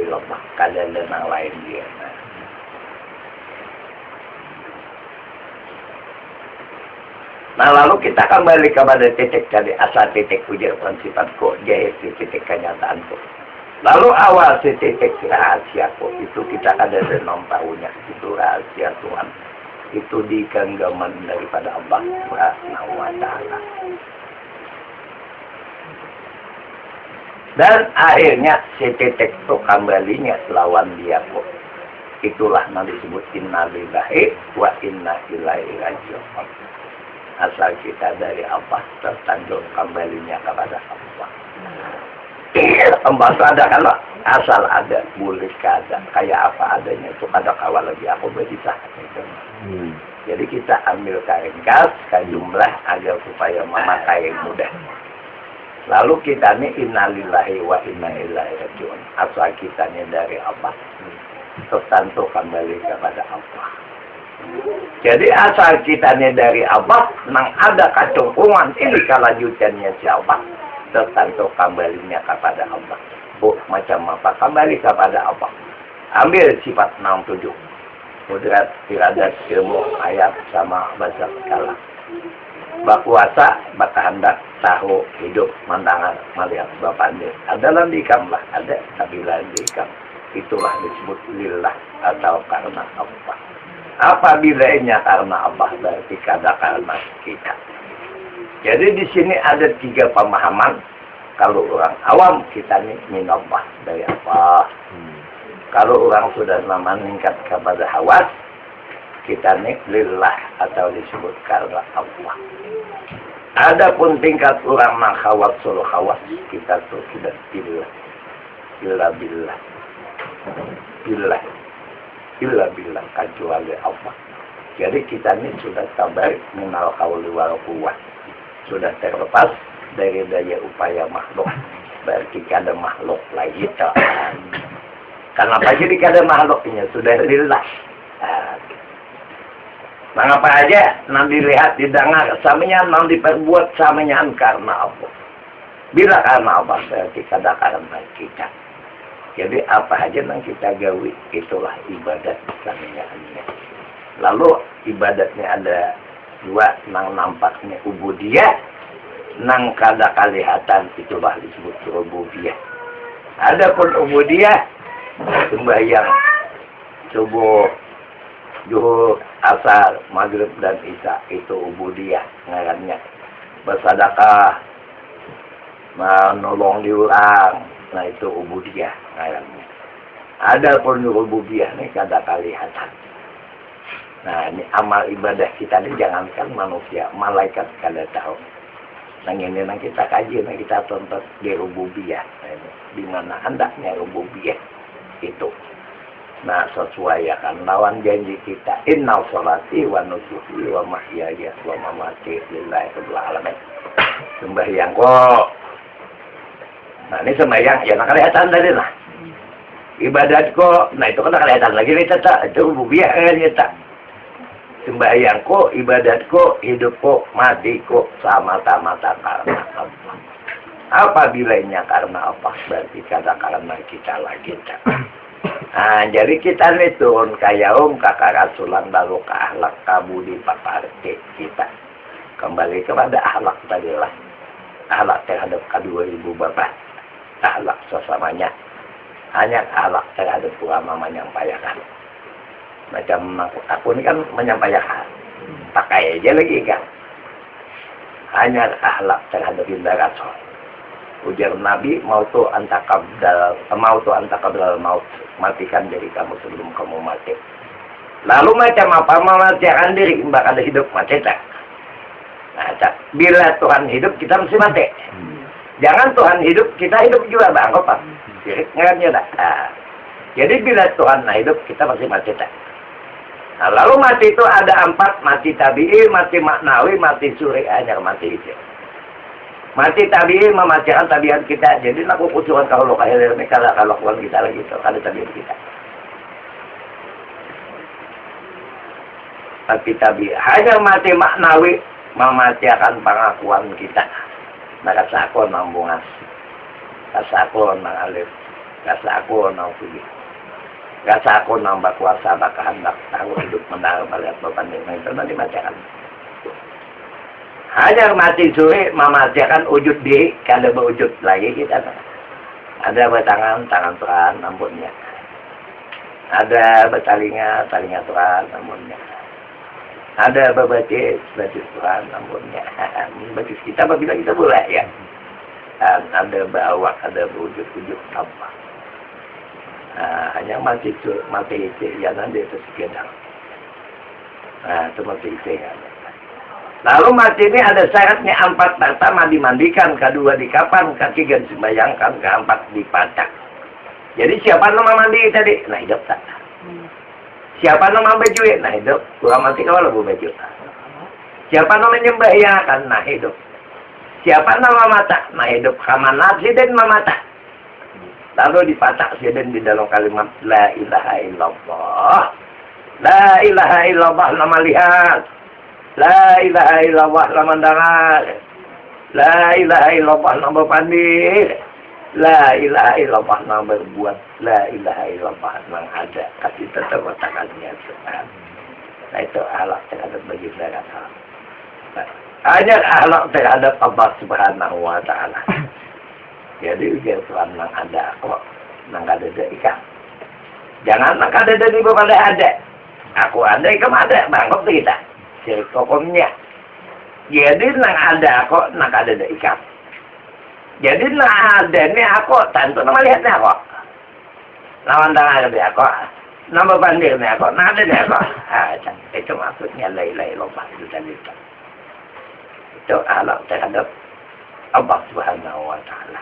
Lemah kada dan lain dia. Nah lalu kita kembali kepada titik tadi, asal titik ujar sifatku, jahit titik kenyataanku. Lalu awal titik rahasiaku, itu kita ada dan tahunya, itu rahasia Tuhan. Itu di genggaman daripada Allah Subhanahu wa Ta'ala. Dan akhirnya si titik itu kembalinya lawan diaku. Itulah yang disebut inna lillahi wa inna ilaihi raji'un. Asal kita dari Allah tertandung kembalinya kepada Allah. Embah itu ada kalau asal ada, boleh ada, kayak apa adanya itu ada kawal lagi aku bisa. Jadi kita ambil ringkas, ke jumlah agar supaya memakai yang mudah. Lalu kita ini innalillahi wa inna ilaihi rajiun. Asal kita ini dari Allah, tertentu kembali kepada Allah. Jadi asal kita ini dari Allah, nang ada kecungkungan ini kelanjutannya siapa, tertentu kembalinya kepada Allah. Bu, macam apa? Kembali kepada Allah. Ambil sifat 67. Mudrat, iradat, ilmu, ayat, sama bahasa kalam. Bakuasa, bakahandak, tahu, hidup, mandangan, melihat, bapandir. Adalah dikam lah, ada, tapi lain dikam. Itulah disebut lillah atau karena Allah. Apabila ini karena Allah, berarti kada karena kita. Jadi di sini ada 3 pemahaman. Kalau orang awam, kita ini minallah, dari apa? Kalau orang sudah meningkat kepada hawas, kita ini lillah atau disebut karena Allah. Adapun tingkat orang menghawas solo hawas, kita tuh sudah billah. Billah kecuali Allah. Jadi kita ini sudah sabar minal qawli wal quwwah. Sudah terlepas dari daya upaya makhluk. Berarti ada makhluk lagi. Kenapa jadi kada makhluknya? Sudah lillah. Mengapa aja nanti dilihat, didengar, samanya nanti diperbuat samanya karena Allah. Bila karena Allah berarti kada karena kita. Jadi apa aja yang kita gawi itulah ibadat samanya. Lalu ibadatnya ada 2, nang nampaknya ubudiyah, nang kada kelihatan itulah disebut rububiyah. Adapun ubudiyah sembahyang subuh, zuhur, asar, maghrib dan isya itu ubudiyah ngarannya. Bersedekah, menolong diurang, nah itu ubudiyah ngarannya. Adapun rububiyah ini kada kelihatan. Nah ini amal ibadah kita ini jangankan manusia, malaikat kada tahu. Nang ini nang kita kaji, nang kita tonton di rububiyah. Di mana hendaknya rububiyah itu. Nah sesuai ya kan lawan janji kita, innal sholati wa nusuki wa mahyaya wa mamati lillahi rabbil alamin. Sembahyang kok. Nah ini sembahyang ya nak kelihatan tadi lah. Ibadat kok, nah itu kan kelihatan lagi nih tata, itu rububiyah kan nyata. Sembahyang kok, ibadat kok, hidup kok, mati kok, sama-mata karena Allah. Apabila karena apa, berarti kada karena kita lagi. Nah, jadi kita nih turun kayaum kakak rasulan lalu ke akhlak kabudi paparti kita. Kembali kepada akhlak tadi lah. Akhlak terhadap kedua ibu bapak. Akhlak sesamanya. Hanya akhlak terhadap ulama menyampaikan. Macam aku ini kan menyampaikan. Pakai aja lagi kan. Hanya akhlak terhadap Ibnu Rasul. Ujar Nabi, mau tu antakabdal maut, matikan diri kamu sebelum kamu mati. Lalu macam apa mematikan diri, mbak ada hidup mati tak? Nah, bila Tuhan hidup kita mesti mati. Jangan Tuhan hidup kita hidup juga bang, apa? Ngerti tak? Jadi bila Tuhan hidup kita mesti mati tak? Nah, lalu mati itu ada 4, mati tabi'i, mati maknawi, mati suri, hanya mati itu. Mati tabi'i mematikan tabiat kita. Jadi aku kucuran kalau kahir ini kalau kuan kita lagi itu ada tabiat kita. Mati tabi'i hanya mati maknawi mematikan pengakuan kita. Maka sako nang bungas, kasako nang alif, kasako nang fuji, kasako nang bakuasa bakahandak tahu hidup menang melihat berbanding itu nanti matikan. Hanya mati suri mematikan wujud diri, kada berwujud lagi kita. Ada bertangan, tangan Tuhan, ampunnya. Ada bertalinga, talinga Tuhan, ampunnya. Ada berbacis, bacis Tuhan, ampunnya. Bacis kita apabila kita boleh ya. Dan ada berawak, ada berwujud-wujud apa. Hanya mati itu, ya nanti itu sekedar. Nah, itu mati itu ya. Lalu mati ini ada syaratnya. 4 pertama dimandikan, kedua dikapan, ketiga disembayangkan, keempat dipacak. Jadi siapa nama mandi tadi? Nah hidup tak. Siapa nama baju? Nah hidup. Kurang mati kalau lagu baju. Siapa nama nyembahyakan? Nah hidup. Siapa nama mata? Nah hidup. Kamana siden mata. Lalu dipacak siden di dalam kalimat La ilaha illallah. La ilaha illallah nama lihat. La ilaha illallah nama dengar. La ilaha illallah nama pandir. La ilaha illallah nama berbuat. La ilaha illallah nama ada. Kasih tetap otakannya. Nah itu alat terhadap bagi mereka. Hanya alat terhadap Allah Subhanahu wa Ta'ala. Jadi ujian Tuhan nang ada kok. Nang ada ikan. Jangan nang ada di bawah ada. Aku ada ikan ada. Bangkok kita. Sirik kokomnya. Jadi nang ada kok. Nang ada ikan. Jadi nang ada ini aku. Tentu nama lihatnya kok. Lawan tangan ada aku. Nama bandirnya aku. Nang ada aku. Itu maksudnya lai-lai lompat. Itu tadi. Itu alat terhadap Allah Subhanahu wa Ta'ala.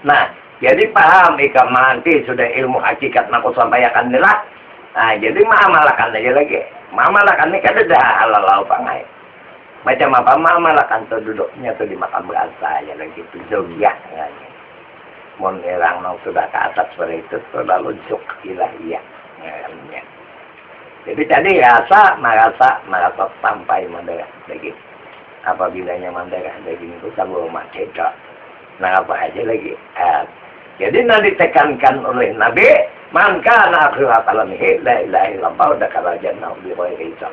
Nah, jadi paham ikan nanti sudah ilmu hakikat aku sampaikan inilah. Nah, jadi malakan aja lagi. Malakan ini kan ada halal pangai. Macam apa malakan tuh duduknya tuh di makam berasa ya lagi itu zogyah. Mon erang nang sudah ke atas seperti itu terlalu zuk ilahiyah. Jadi tadi merasa sampai mendarah lagi. Apabila mendarah daging itu selalu macet. Nah apa aja lagi. Jadi nanti ditekankan oleh Nabi, man kana akhirat alamihi la ilaha illallah wa dakhala jannah bi ghairi hisab.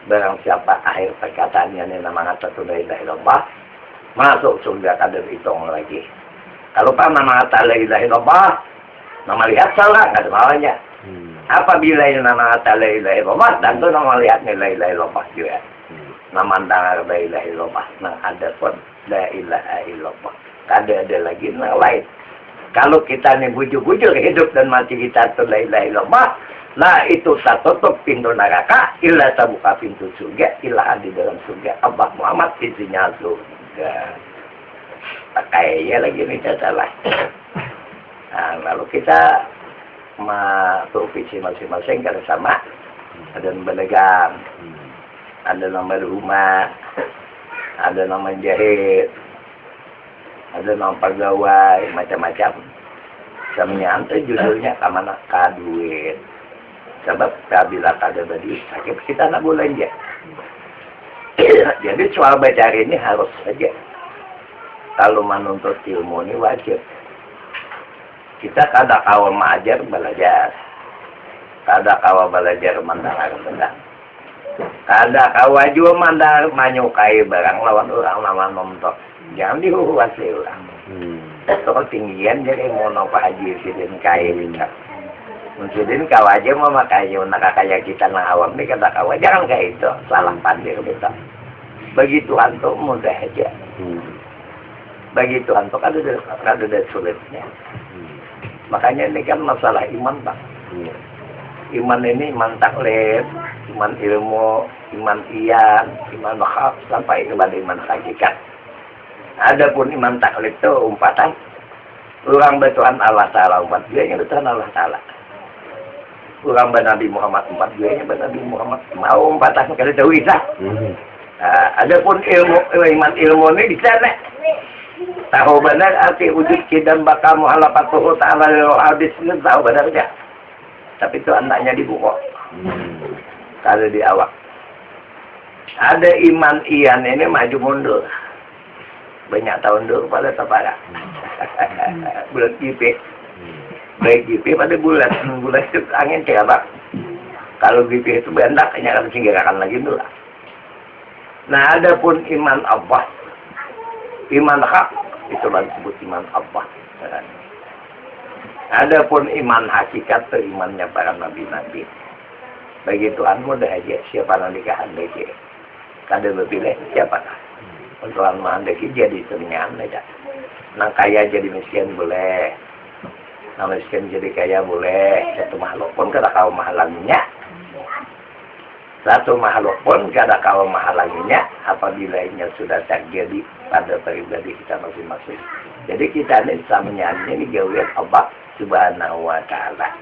Barang siapa akhir perkataannya ini nama kata la ilaha illallah, masuk surga kada dihitung lagi. Kalau pak nama kata la ilaha illallah, nama lihat salah kada maunya. Apabila yang nama kata la ilaha illallah, tentu nama lihat la ilaha illallah juga. Nama dengar la ilaha illallah, nah ada pun la ilaha illallah. Kada ada lagi yang lain. Kalau kita nih bujur-bujur hidup dan mati kita itu la ilaha illallah, nah itu tak tutup pintu neraka, illa terbuka pintu surga, illa di dalam surga. Allah Muhammad isinya surga. Pakai ya lagi nih salah. Nah, lalu kita profesi masing-masing kalau sama, ada yang berdagang, ada yang berumah, ada yang menjahit, ada yang pegawai, macam-macam. Semuanya itu judulnya kamana duit. Sebab bila kada badi sakit kita nak belanja. Jadi soal baca ini harus saja. Kalau menuntut ilmu ini wajib. Kita kada kawa mengajar belajar. Kada kawa belajar mandang benda. Kada kawa juga mandang menyukai barang lawan orang lawan nonton. Jangan dihuasi orang. Soal tinggian jadi mau nopo haji sidin kaya bintang. Sidin kawa aja mau makanya nak kaya kita nang awam ni kada kawa jangan kayak itu salah pandir kita. Bagi Tuhan tuh mudah aja. Bagi Tuhan tuh ada sulitnya. Makanya ini kan masalah iman bang. Iman ini iman taklid, iman ilmu, iman iyan, iman hak sampai kepada iman hakikat. Adapun iman taklid itu umpatan orang bertuhan Allah Ta'ala umat dia yang bertuhan Allah Ta'ala. Orang bernabi Muhammad umat dia yang bernabi Muhammad mau umpatan kada tahu isah. Adapun iman ilmu ini di sana. Tahu benar arti wujud dan bakal muhalafatuhu ta'ala hadis ini tahu benarnya. Tapi itu anaknya di buku. Kalau di awak. Ada iman iyan ini maju mundur. Banyak tahun dulu pada tepara. Bulan GP. Baik GP pada bulan itu angin cerabak. Kalau GP itu bandak hanya akan singgirakan lagi dulu. Nah adapun iman Allah. Iman hak itu disebut iman Allah. Adapun iman hakikat itu imannya para nabi-nabi. Bagi Tuhan mudah aja siapa yang dikehendaki. Kada berpilih siapa. Tuhan menghendaki jadi senyan aja. Nang kaya jadi miskin boleh. Nang miskin jadi kaya boleh. Satu makhluk pun kada kau mahalangnya. Satu makhluk pun kada kawa menghalanginya apabila ini sudah terjadi pada pribadi kita masing-masing. Jadi kita ini samanya ini gawean Allah Subhanahu wa Ta'ala.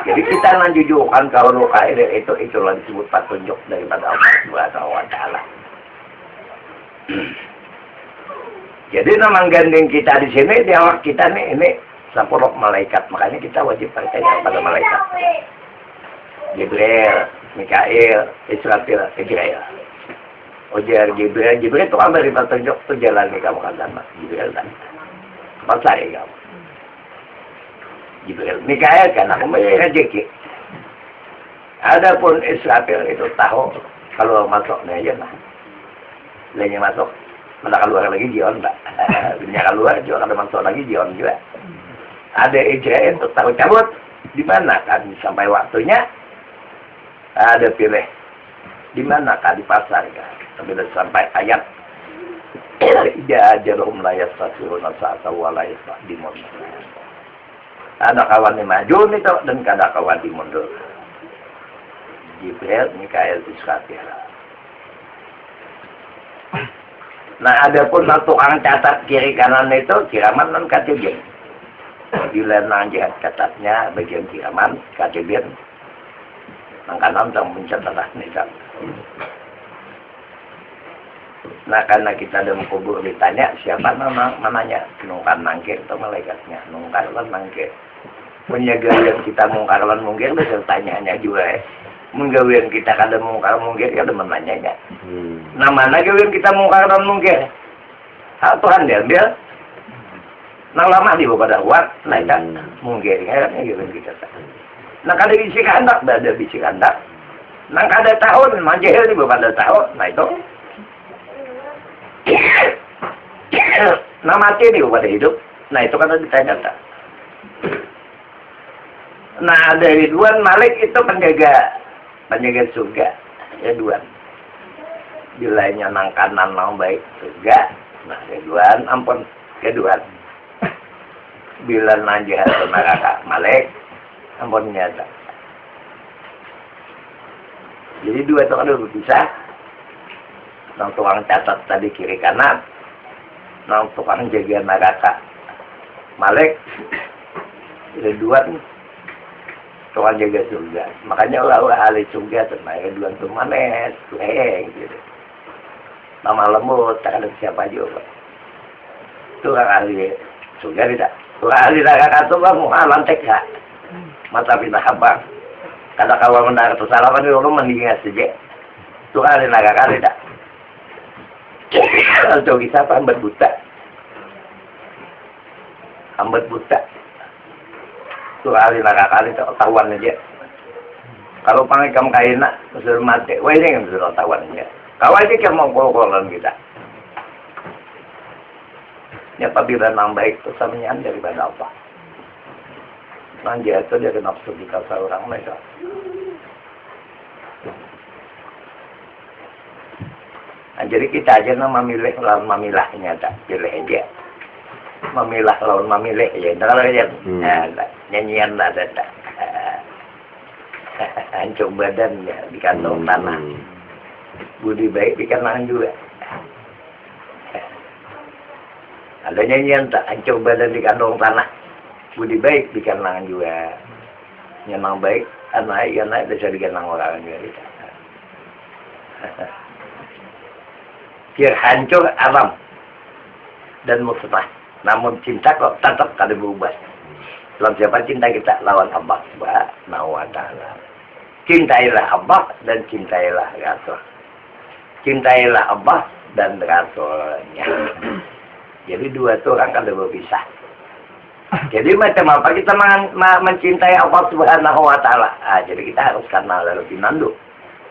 Jadi kita menjujurkan kalau kaidah itulah disebut petunjuk daripada Allah Subhanahu wa Ta'ala. Jadi nama gandeng kita di sini, dia kita nih ini 10 malaikat, makanya kita wajib percaya pada malaikat. Jibril, Mikail, Israfil, Jibril. Ujar Jibril itu kan dari petunjuk tuh jalan nih kamu kata mas Jibril kan. Percaya kamu. Jibril, Mikail kan aku mau rezeki. Adapun Israfil itu tahu kalau masuknya aja lah. Lainnya masuk. Malah keluar lagi Jion mbak. Dunia keluar juga ada masuk lagi Jion juga. Ada Israel untuk tahu cabut di mana kan sampai waktunya ada pilih di mana kan di pasar kan. Sampai sampai ayat tidak ajarum layas sasurun asa'ata wa layas dimun. Ada kawan yang maju itu dan ada kawan di mundur. Jibril, Mikail, Israfil. Nah, ada pun tukang catat kiri kanan itu kiraman dan katibin. Bila nang jahat catatnya bagian kiraman katibin, nang kanan dan pencatatan nizam. Nah, karena kita ada mengkubur ditanya siapa namanya nungkan nangkir atau malaikatnya nungkar lan nangkir. Punya gaya kita mungkar lan mungkir bisa tanyanya juga. Menggawian kita kada mungkar mungkir kada menanyanya. Nah mana gawian kita mungkar dan mungkir? Hal Tuhan diambil. Nah lama di pada kuat, nah kan mungkir herannya gawian kita. Nah kada bisi kandak, ada bisi kandak. Nah kada tahun, manjahil di pada tahun, nah itu. Nah mati di pada hidup, nah itu kan ditanya tak. Nah dari Ridwan Malik itu penjaga surga Ridwan. Bilanya nang kanan nang baik surga. Nah Ridwan ampun Ridwan. Bila nang jahat neraka Malik ampun nyata. Jadi dua itu kan berpisah. Nang tukang catat tadi kiri kanan. Nang tukang jaga neraka Malik Ridwan tukang jaga surga. Makanya Allah ahli surga terbaik dua tuh manes, gitu. Nama lembut, tak ada siapa juga. Tukang ahli surga tidak. Tukang ahli neraka itu kamu lantek gak? Mata pindah abang. Kada kawan mendarat kesalahan itu orang mendingan saja. Tukang ahli neraka tidak. Atau kisah hambat buta. Hambat buta. Tuh ahli neraka itu tawan aja. Kalau panggil kamu kain nak, suruh mati. Wah ini kan suruh tawan aja. Kau aja yang mau kol-kolan kita. Ya apabila nang baik itu samanya daripada apa? Nang jatuh dia kena nafsu di kasa orang mereka. Nah, jadi kita aja nama memilih lawan memilahnya tak pilih aja. Memilah lawan memilih ya. Kalau aja nyanyian lah ada. Hancur badan ya di kantong tanah. Budi baik di kantong juga. Ada nyanyian tak hancur badan di kantong tanah. Budi baik di kantong juga. Nyenang baik anak bisa di kantong orang juga. Biar hancur alam dan musnah. Namun cinta kok tetap kada berubah. Dalam siapa cinta kita lawan Allah Subhanahu wa Ta'ala. Cintailah Allah dan cintailah Rasul. Cintailah Allah dan Rasulnya. Jadi dua itu orang kada berpisah. Jadi macam apa kita mencintai Allah Subhanahu wa Ta'ala. Jadi kita harus kenal lebih nandu.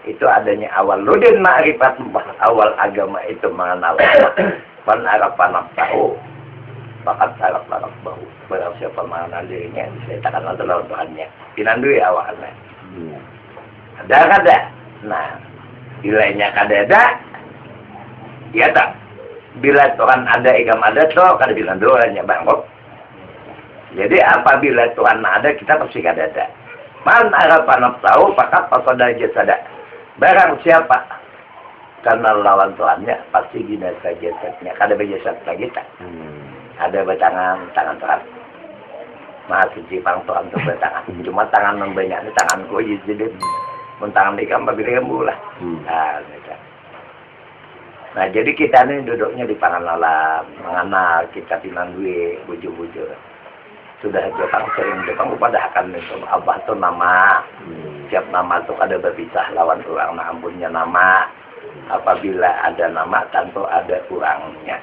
Itu adanya awal ludin ma'rifat awal agama itu mengenal Allah. Pan arapan tahu. Bakat sarap-sarap bau. Barang siapa mengenal dirinya, saya takkan adalah Tuhannya. Pinandui awalnya. Ada. Nah, bilanya kada, ya tak. Bila Tuhan ada, ikam ada, toh kada bilang doanya bangkok. Jadi apabila Tuhan ada, kita pasti kada ada. Man arapan tahu, pakat pasoda jasada. Barang siapa karena lawan Tuhannya pasti binasa jasadnya. Kada berjasad kita. Ada bertangan tangan Tuhan. Maha suci pang Tuhan itu bertangan. Cuma tangan membanyak ini tanganku jadi tangan ikan bagi kamu lah. Nah jadi kita ini duduknya di pangan alam, mengenal kita pinang duit, bujur-bujur. Sudah Jepang sering Jepang pada akan itu Abah itu nama, setiap nama itu ada berpisah lawan orang, nah ampunnya nama. Apabila ada nama tentu ada kurangnya.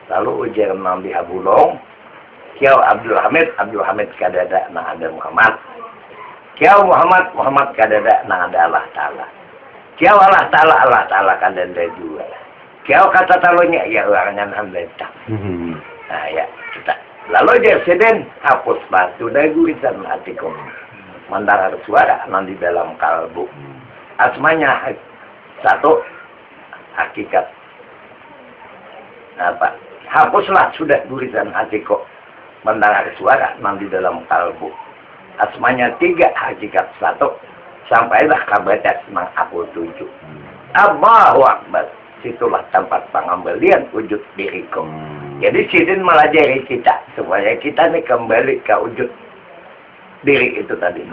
Lalu ujar Nabi Abulong, Kiau Abdul Hamid kadada nah ada Muhammad. Kiau Muhammad kadada nah ada Allah Ta'ala. Kiau Allah Ta'ala kadada juga. Kiau kata talunya ya orangnya namanya. Nah ya kita. Lalu dia sedang hapus batu dari gurisan hatiku. Mendengar suara nanti dalam kalbu. Asmanya satu hakikat apa? Hapuslah sudah gurisan hatiku. Mendengar suara nanti dalam kalbu. Asmanya 3 hakikat 1. Sampailah kabadat mang aku 7. Allahu Akbar. Situlah tempat pengembalian wujud diriku. Jadi sidin melajari kita supaya kita nih kembali ke wujud diri itu tadi.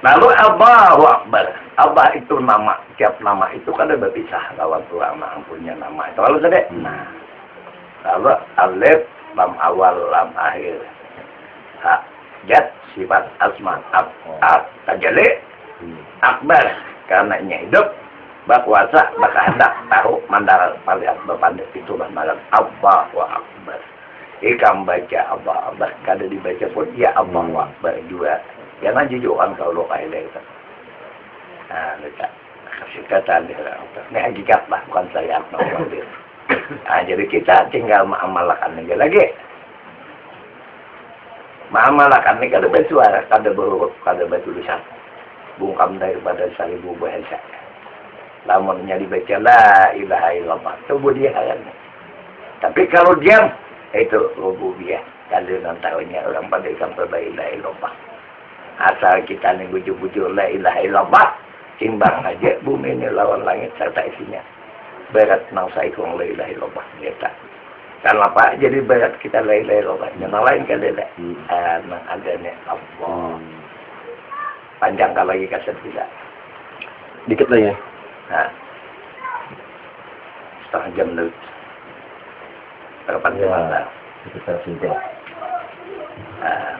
Lalu Allahu Akbar. Allah itu nama. Tiap nama itu kan ada berpisah lawan Tuhan yang punya nama. Itu lalu tadi. Nah. Lalu alif lam awal lam akhir. Ha, jat sifat asma tajalli akbar karena hidup berkuasa berkehendak tahu mandar palihat berpandai itulah malam Allahu Akbar. Ikam baca Allah kada dibaca pun ya Allahu Akbar juga. Jangan jujukan kalau kayak itu. Nah, letak kasih kata dia. Ini hakikat lah bukan saya mau ambil. Nah, jadi kita tinggal mengamalkan aja lagi. Mengamalkan ini kada bersuara, kada berhuruf, kada bertulisan. Bungkam daripada 1000 bahasa. Lamunnya dibaca la ilaha illallah, tubuh dia kan. Tapi kalau diam, itu rububiyah. Kalian tahunya orang pada sampai la ilaha illallah. Asal kita nih bujur-bujur la ilaha illallah, timbang aja bumi ini lawan langit serta isinya. Berat nang saikong la ilaha illallah kita. Karena apa? Jadi berat kita la ilaha illallah. Yang lain kan ada. Nang adanya Allah. Panjang lagi kasih tidak. Dikit lagi ya. Nah, setengah jam dulu. Berapa jam? Sekitar sudah.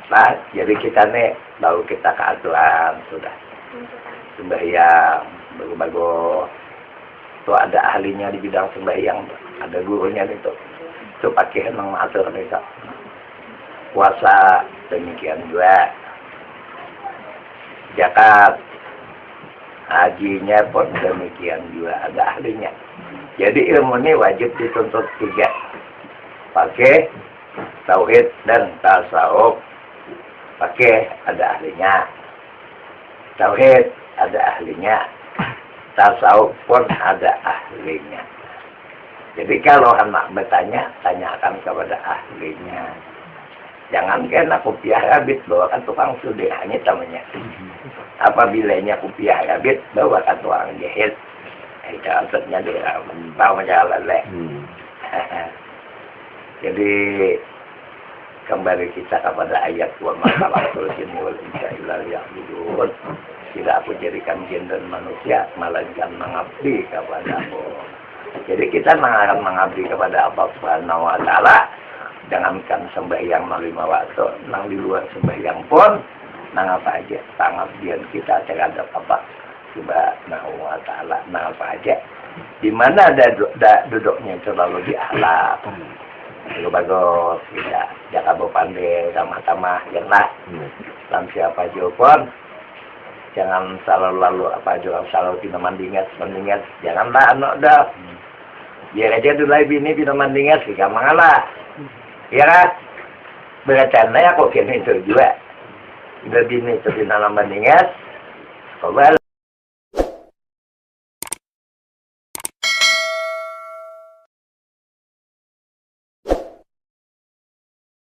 Nah, jadi kita nih baru kita ke aturan sudah sembahyang bagus-bagus. Tuh ada ahlinya di bidang sembahyang, ada gurunya itu pakai mengatur nih. Puasa demikian juga. Zakat hajinya pun demikian juga ada ahlinya. Jadi ilmu ini wajib dituntut 3. Pakai tauhid dan tasawuf. Pakai ada ahlinya. Tauhid ada ahlinya. Tasawuf pun ada ahlinya. Jadi kalau anak bertanya, tanyakan kepada ahlinya. Jangan kena kopiah rabit bawakan tukang sudir hanya namanya. Apabila kopiah rabit bawakan tukang jahit. Itu maksudnya dia bawa jalan leh. Jadi kembali kita kepada ayat wa masalahul jinni wal insa illa liya'budun. Tidak aku jadikan jin dan manusia melainkan mengabdi kepada Allah. Jadi kita akan mengabdi kepada Allah Subhanahu wa taala. Jangankan sembahyang 5 waktu, nang di luar sembahyang pun nang apa aja pengabdian kita terhadap Allah Subhanahu wa taala, nang apa aja. Di mana ada duduknya selalu di alam. Itu bagus, tidak jaga berpandai sama-sama, janganlah dalam siapa aja pun jangan selalu apa jual selalu pina mandingas, janganlah anak dah. Biar aja dulu bini pina mandingas, jika mengalah, ya kan? Bercanda ya kok kini itu juga, udah bini itu pina mandingas, kau